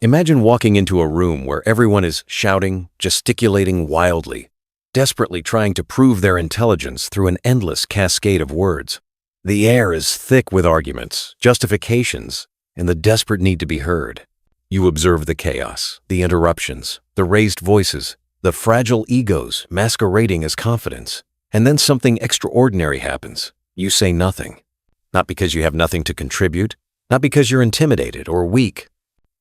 Imagine walking into a room where everyone is shouting, gesticulating wildly, desperately trying to prove their intelligence through an endless cascade of words. The air is thick with arguments, justifications, and the desperate need to be heard. You observe the chaos, the interruptions, the raised voices, the fragile egos masquerading as confidence. And then something extraordinary happens. You say nothing. Not because you have nothing to contribute, not because you're intimidated or weak,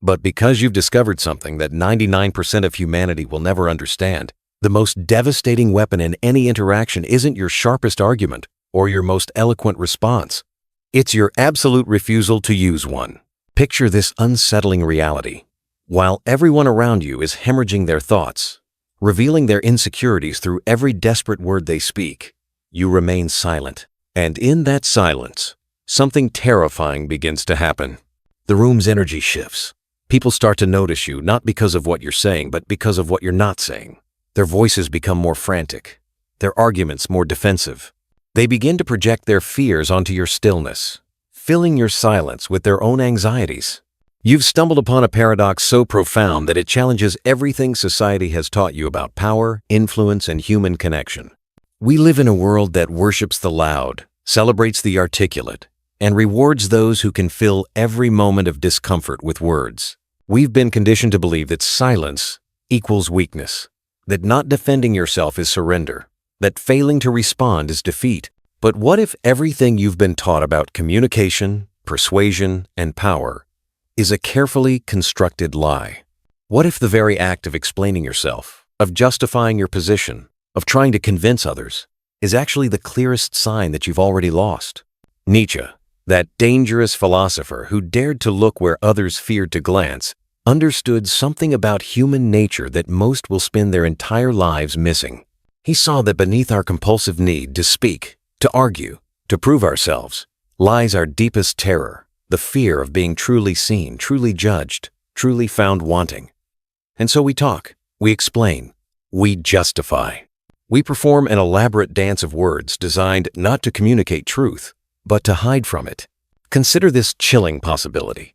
but because you've discovered something that 99% of humanity will never understand. The most devastating weapon in any interaction isn't your sharpest argument or your most eloquent response. It's your absolute refusal to use one. Picture this unsettling reality. While everyone around you is hemorrhaging their thoughts, revealing their insecurities through every desperate word they speak, you remain silent. And in that silence, something terrifying begins to happen. The room's energy shifts. People start to notice you not because of what you're saying, but because of what you're not saying. Their voices become more frantic, their arguments more defensive. They begin to project their fears onto your stillness, filling your silence with their own anxieties. You've stumbled upon a paradox so profound that it challenges everything society has taught you about power, influence, and human connection. We live in a world that worships the loud, celebrates the articulate, and rewards those who can fill every moment of discomfort with words. We've been conditioned to believe that silence equals weakness, that not defending yourself is surrender, that failing to respond is defeat. But what if everything you've been taught about communication, persuasion, and power is a carefully constructed lie? What if the very act of explaining yourself, of justifying your position, of trying to convince others, is actually the clearest sign that you've already lost? Nietzsche, that dangerous philosopher who dared to look where others feared to glance, understood something about human nature that most will spend their entire lives missing. He saw that beneath our compulsive need to speak, to argue, to prove ourselves, lies our deepest terror, the fear of being truly seen, truly judged, truly found wanting. And so we talk, we explain, we justify. We perform an elaborate dance of words designed not to communicate truth, but to hide from it. Consider this chilling possibility.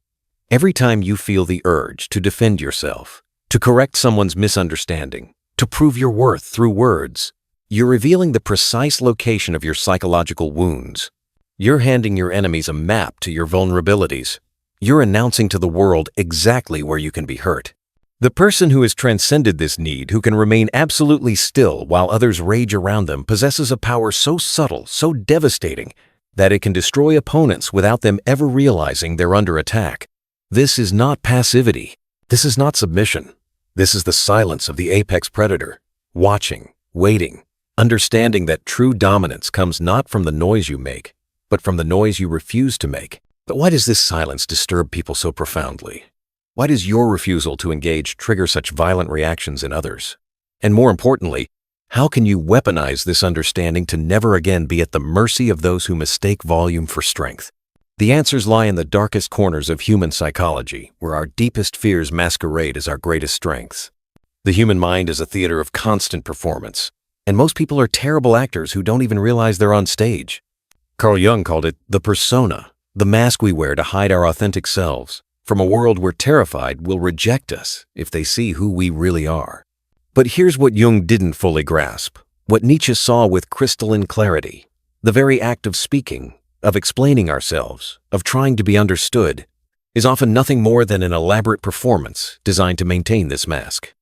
Every time you feel the urge to defend yourself, to correct someone's misunderstanding, to prove your worth through words, you're revealing the precise location of your psychological wounds. You're handing your enemies a map to your vulnerabilities. You're announcing to the world exactly where you can be hurt. The person who has transcended this need, who can remain absolutely still while others rage around them, possesses a power so subtle, so devastating, that it can destroy opponents without them ever realizing they're under attack. This is not passivity. This is not submission. This is the silence of the apex predator, watching, waiting, understanding that true dominance comes not from the noise you make, but from the noise you refuse to make. But why does this silence disturb people so profoundly? Why does your refusal to engage trigger such violent reactions in others? And more importantly, how can you weaponize this understanding to never again be at the mercy of those who mistake volume for strength? The answers lie in the darkest corners of human psychology, where our deepest fears masquerade as our greatest strengths. The human mind is a theater of constant performance, and most people are terrible actors who don't even realize they're on stage. Carl Jung called it the persona, the mask we wear to hide our authentic selves from a world where terrified will reject us if they see who we really are. But here's what Jung didn't fully grasp, what Nietzsche saw with crystalline clarity. The very act of speaking, of explaining ourselves, of trying to be understood, is often nothing more than an elaborate performance designed to maintain this mask.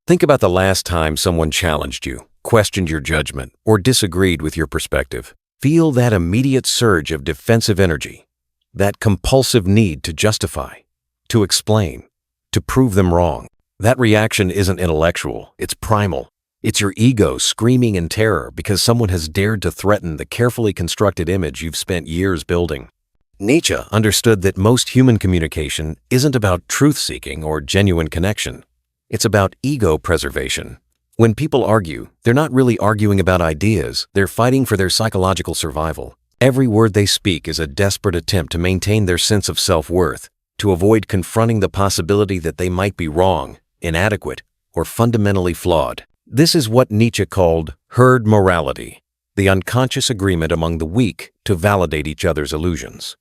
Think about the last time someone challenged you, questioned your judgment, or disagreed with your perspective. Feel that immediate surge of defensive energy, that compulsive need to justify, to explain, to prove them wrong. That reaction isn't intellectual, it's primal. It's your ego screaming in terror because someone has dared to threaten the carefully constructed image you've spent years building. Nietzsche understood that most human communication isn't about truth-seeking or genuine connection. It's about ego preservation. When people argue, they're not really arguing about ideas, they're fighting for their psychological survival. Every word they speak is a desperate attempt to maintain their sense of self-worth, to avoid confronting the possibility that they might be wrong, inadequate, or fundamentally flawed. This is what Nietzsche called herd morality, the unconscious agreement among the weak to validate each other's illusions.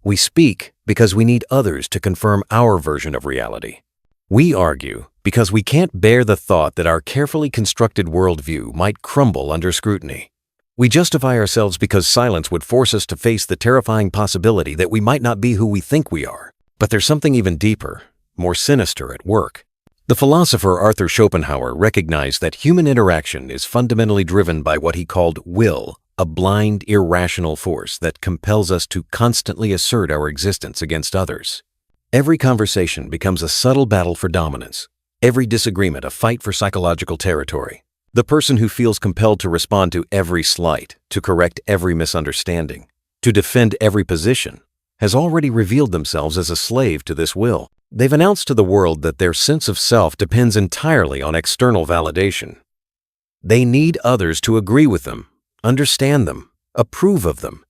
We speak because we need others to confirm our version of reality. We argue because we can't bear the thought that our carefully constructed worldview might crumble under scrutiny. We justify ourselves because silence would force us to face the terrifying possibility that we might not be who we think we are. But there's something even deeper, more sinister at work. The philosopher Arthur Schopenhauer recognized that human interaction is fundamentally driven by what he called will, a blind, irrational force that compels us to constantly assert our existence against others. Every conversation becomes a subtle battle for dominance, every disagreement a fight for psychological territory. The person who feels compelled to respond to every slight, to correct every misunderstanding, to defend every position, has already revealed themselves as a slave to this will. They've announced to the world that their sense of self depends entirely on external validation. They need others to agree with them, understand them, approve of them.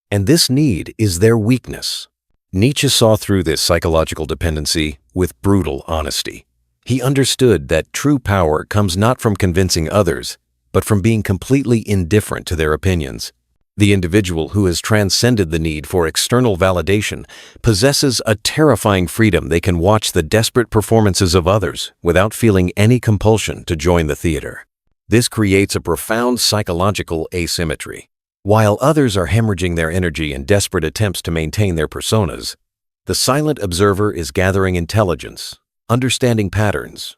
And this need is their weakness. Nietzsche saw through this psychological dependency with brutal honesty. He understood that true power comes not from convincing others, but from being completely indifferent to their opinions. The individual who has transcended the need for external validation possesses a terrifying freedom. They can watch the desperate performances of others without feeling any compulsion to join the theater. This creates a profound psychological asymmetry. While others are hemorrhaging their energy in desperate attempts to maintain their personas, the silent observer is gathering intelligence, understanding patterns,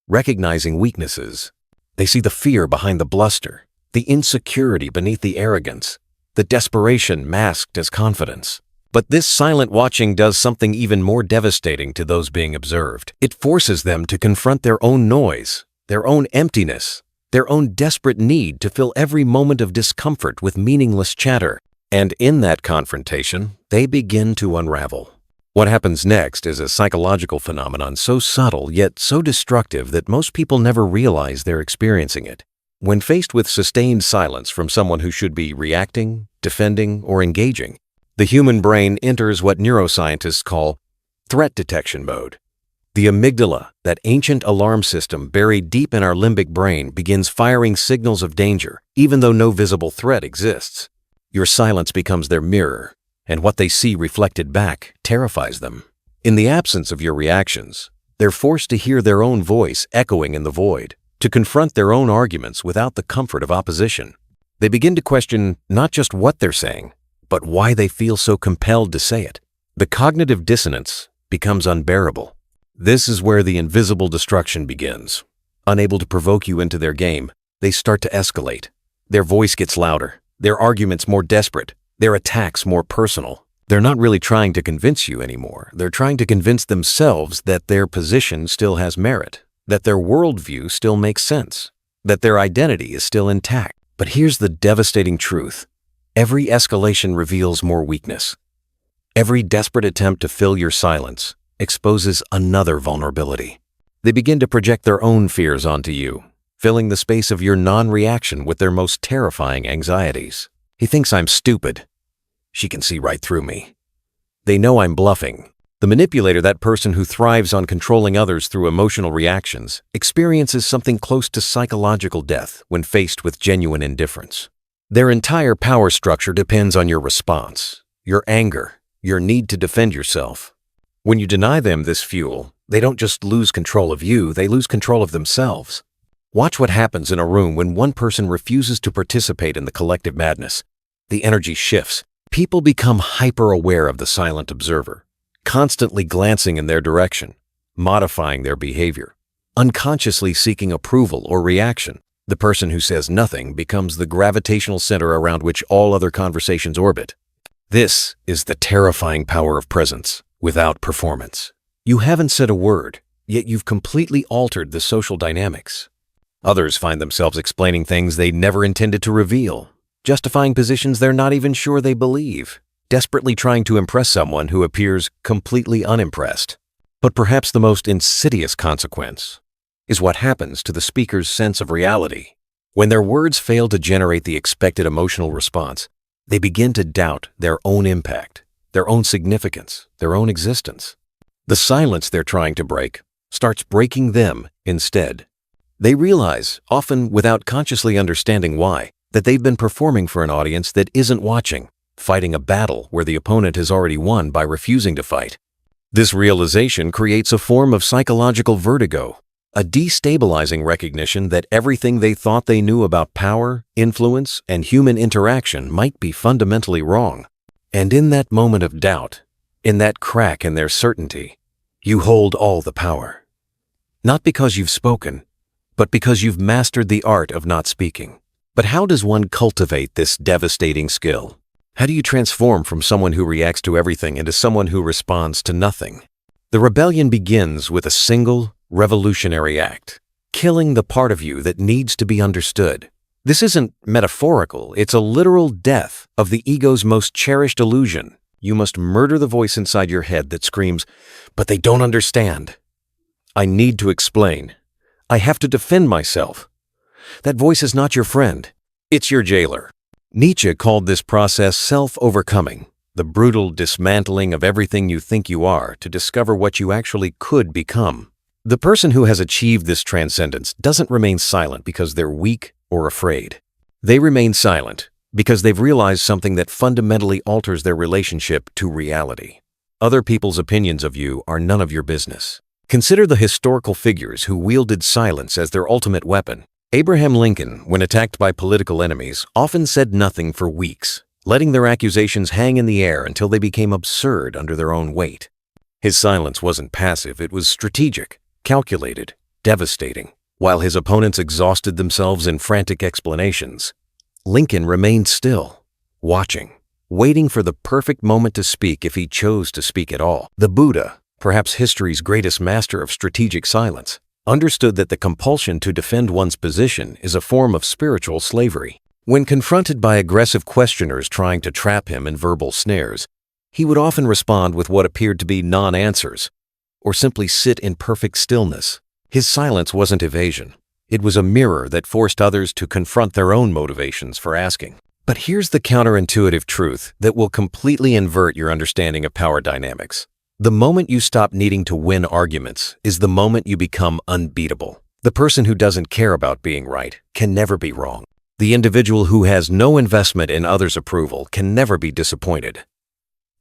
recognizing weaknesses. They see the fear behind the bluster, the insecurity beneath the arrogance, the desperation masked as confidence. But this silent watching does something even more devastating to those being observed. It forces them to confront their own noise, their own emptiness, their own desperate need to fill every moment of discomfort with meaningless chatter. And in that confrontation, they begin to unravel. What happens next is a psychological phenomenon so subtle yet so destructive that most people never realize they're experiencing it. When faced with sustained silence from someone who should be reacting, defending, or engaging, the human brain enters what neuroscientists call threat detection mode. The amygdala, that ancient alarm system buried deep in our limbic brain, begins firing signals of danger, even though no visible threat exists. Your silence becomes their mirror, and what they see reflected back terrifies them. In the absence of your reactions, they're forced to hear their own voice echoing in the void, to confront their own arguments without the comfort of opposition. They begin to question not just what they're saying, but why they feel so compelled to say it. The cognitive dissonance becomes unbearable. This is where the invisible destruction begins. Unable to provoke you into their game, they start to escalate. Their voice gets louder, their arguments more desperate, their attacks more personal. They're not really trying to convince you anymore. They're trying to convince themselves that their position still has merit, that their worldview still makes sense, that their identity is still intact. But here's the devastating truth. Every escalation reveals more weakness. Every desperate attempt to fill your silence exposes another vulnerability. They begin to project their own fears onto you, filling the space of your non-reaction with their most terrifying anxieties. He thinks I'm stupid. She can see right through me. They know I'm bluffing. The manipulator, that person who thrives on controlling others through emotional reactions, experiences something close to psychological death when faced with genuine indifference. Their entire power structure depends on your response, your anger, your need to defend yourself. When you deny them this fuel, they don't just lose control of you, they lose control of themselves. Watch what happens in a room when one person refuses to participate in the collective madness. The energy shifts. People become hyper-aware of the silent observer, constantly glancing in their direction, modifying their behavior, unconsciously seeking approval or reaction. The person who says nothing becomes the gravitational center around which all other conversations orbit. This is the terrifying power of presence without performance. You haven't said a word, yet you've completely altered the social dynamics. Others find themselves explaining things they never intended to reveal, justifying positions they're not even sure they believe, desperately trying to impress someone who appears completely unimpressed. But perhaps the most insidious consequence is what happens to the speaker's sense of reality. When their words fail to generate the expected emotional response, they begin to doubt their own impact, their own significance, their own existence. The silence they're trying to break starts breaking them instead. They realize, often without consciously understanding why, that they've been performing for an audience that isn't watching, fighting a battle where the opponent has already won by refusing to fight. This realization creates a form of psychological vertigo, a destabilizing recognition that everything they thought they knew about power, influence, and human interaction might be fundamentally wrong. And in that moment of doubt, in that crack in their certainty, you hold all the power. Not because you've spoken, but because you've mastered the art of not speaking. But how does one cultivate this devastating skill? How do you transform from someone who reacts to everything into someone who responds to nothing? The rebellion begins with a single, revolutionary act, killing the part of you that needs to be understood. This isn't metaphorical, it's a literal death of the ego's most cherished illusion. You must murder the voice inside your head that screams, "But they don't understand. I need to explain. I have to defend myself." That voice is not your friend, it's your jailer. Nietzsche called this process self-overcoming, the brutal dismantling of everything you think you are to discover what you actually could become. The person who has achieved this transcendence doesn't remain silent because they're weak or afraid. They remain silent because they've realized something that fundamentally alters their relationship to reality. Other people's opinions of you are none of your business. Consider the historical figures who wielded silence as their ultimate weapon. Abraham Lincoln, when attacked by political enemies, often said nothing for weeks, letting their accusations hang in the air until they became absurd under their own weight. His silence wasn't passive, it was strategic, calculated, devastating. While his opponents exhausted themselves in frantic explanations, Lincoln remained still, watching, waiting for the perfect moment to speak if he chose to speak at all. The Buddha, perhaps history's greatest master of strategic silence, understood that the compulsion to defend one's position is a form of spiritual slavery. When confronted by aggressive questioners trying to trap him in verbal snares, he would often respond with what appeared to be non-answers, or simply sit in perfect stillness. His silence wasn't evasion. It was a mirror that forced others to confront their own motivations for asking. But here's the counterintuitive truth that will completely invert your understanding of power dynamics. The moment you stop needing to win arguments is the moment you become unbeatable. The person who doesn't care about being right can never be wrong. The individual who has no investment in others' approval can never be disappointed.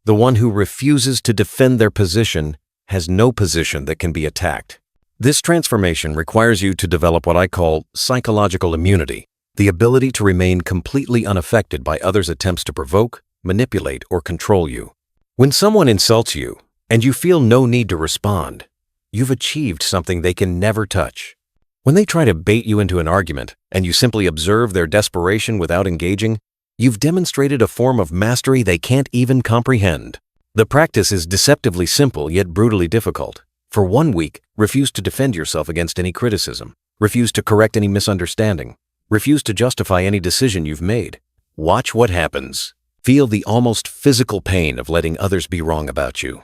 The one who refuses to defend their position has no position that can be attacked. This transformation requires you to develop what I call psychological immunity, the ability to remain completely unaffected by others' attempts to provoke, manipulate, or control you. When someone insults you, and you feel no need to respond, you've achieved something they can never touch. When they try to bait you into an argument, and you simply observe their desperation without engaging, you've demonstrated a form of mastery they can't even comprehend. The practice is deceptively simple yet brutally difficult. For 1 week, refuse to defend yourself against any criticism. Refuse to correct any misunderstanding. Refuse to justify any decision you've made. Watch what happens. Feel the almost physical pain of letting others be wrong about you.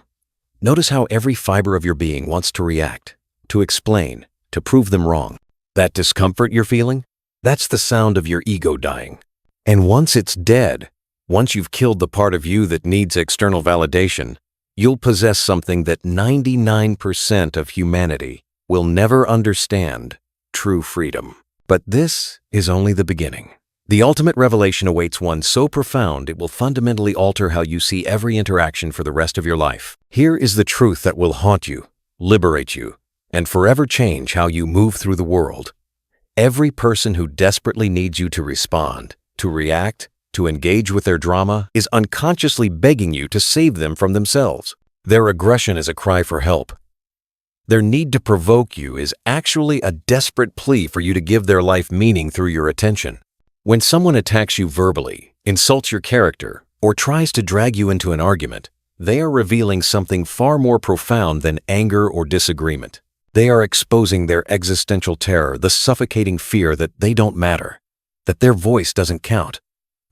Notice how every fiber of your being wants to react, to explain, to prove them wrong. That discomfort you're feeling, that's the sound of your ego dying. And once it's dead, once you've killed the part of you that needs external validation, you'll possess something that 99% of humanity will never understand: true freedom. But this is only the beginning. The ultimate revelation awaits one so profound it will fundamentally alter how you see every interaction for the rest of your life. Here is the truth that will haunt you, liberate you, and forever change how you move through the world. Every person who desperately needs you to respond, to react, to engage with their drama is unconsciously begging you to save them from themselves. Their aggression is a cry for help. Their need to provoke you is actually a desperate plea for you to give their life meaning through your attention. When someone attacks you verbally, insults your character, or tries to drag you into an argument, they are revealing something far more profound than anger or disagreement. They are exposing their existential terror, the suffocating fear that they don't matter, that their voice doesn't count,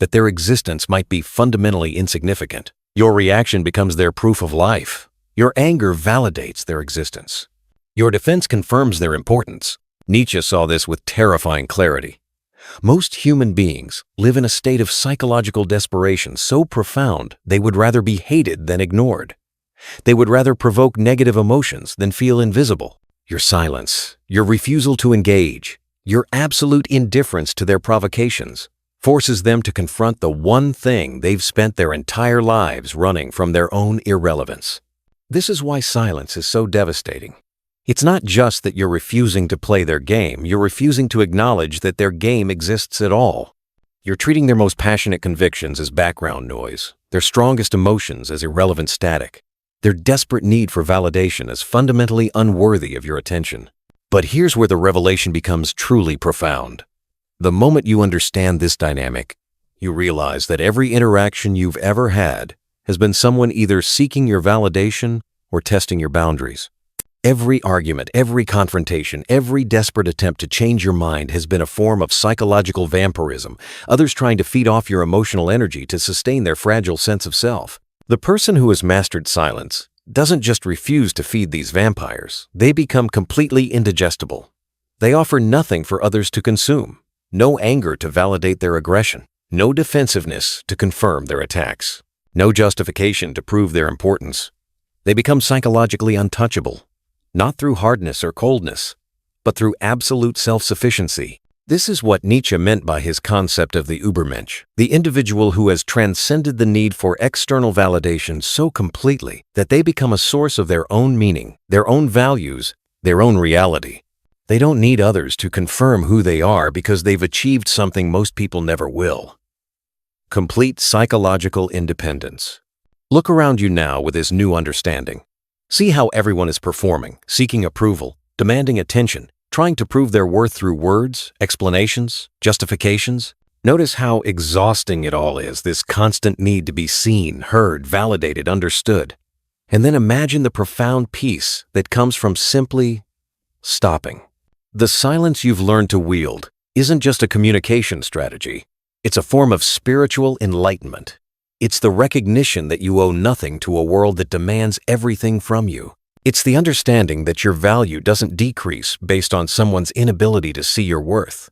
that their existence might be fundamentally insignificant. Your reaction becomes their proof of life. Your anger validates their existence. Your defense confirms their importance. Nietzsche saw this with terrifying clarity. Most human beings live in a state of psychological desperation so profound they would rather be hated than ignored. They would rather provoke negative emotions than feel invisible. Your silence, your refusal to engage, your absolute indifference to their provocations forces them to confront the one thing they've spent their entire lives running from: their own irrelevance. This is why silence is so devastating. It's not just that you're refusing to play their game, you're refusing to acknowledge that their game exists at all. You're treating their most passionate convictions as background noise, their strongest emotions as irrelevant static, their desperate need for validation as fundamentally unworthy of your attention. But here's where the revelation becomes truly profound. The moment you understand this dynamic, you realize that every interaction you've ever had has been someone either seeking your validation or testing your boundaries. Every argument, every confrontation, every desperate attempt to change your mind has been a form of psychological vampirism, others trying to feed off your emotional energy to sustain their fragile sense of self. The person who has mastered silence doesn't just refuse to feed these vampires, they become completely indigestible. They offer nothing for others to consume, no anger to validate their aggression, no defensiveness to confirm their attacks, no justification to prove their importance. They become psychologically untouchable, not through hardness or coldness, but through absolute self-sufficiency. This is what Nietzsche meant by his concept of the Übermensch, the individual who has transcended the need for external validation so completely that they become a source of their own meaning, their own values, their own reality. They don't need others to confirm who they are because they've achieved something most people never will. Complete psychological independence. Look around you now with this new understanding. See how everyone is performing, seeking approval, demanding attention, trying to prove their worth through words, explanations, justifications. Notice how exhausting it all is, this constant need to be seen, heard, validated, understood. And then imagine the profound peace that comes from simply stopping. The silence you've learned to wield isn't just a communication strategy. It's a form of spiritual enlightenment. It's the recognition that you owe nothing to a world that demands everything from you. It's the understanding that your value doesn't decrease based on someone's inability to see your worth.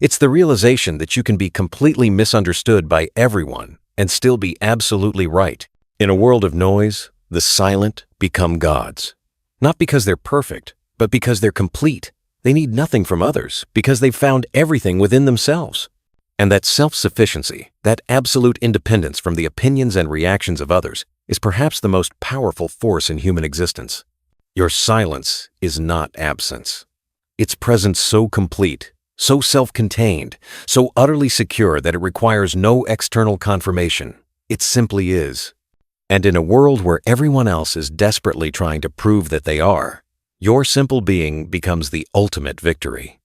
It's the realization that you can be completely misunderstood by everyone and still be absolutely right. In a world of noise, the silent become gods. Not because they're perfect, but because they're complete. They need nothing from others because they've found everything within themselves. And that self-sufficiency, that absolute independence from the opinions and reactions of others, is perhaps the most powerful force in human existence. Your silence is not absence. Its presence so complete, so self-contained, so utterly secure that it requires no external confirmation. It simply is. And in a world where everyone else is desperately trying to prove that they are, your simple being becomes the ultimate victory.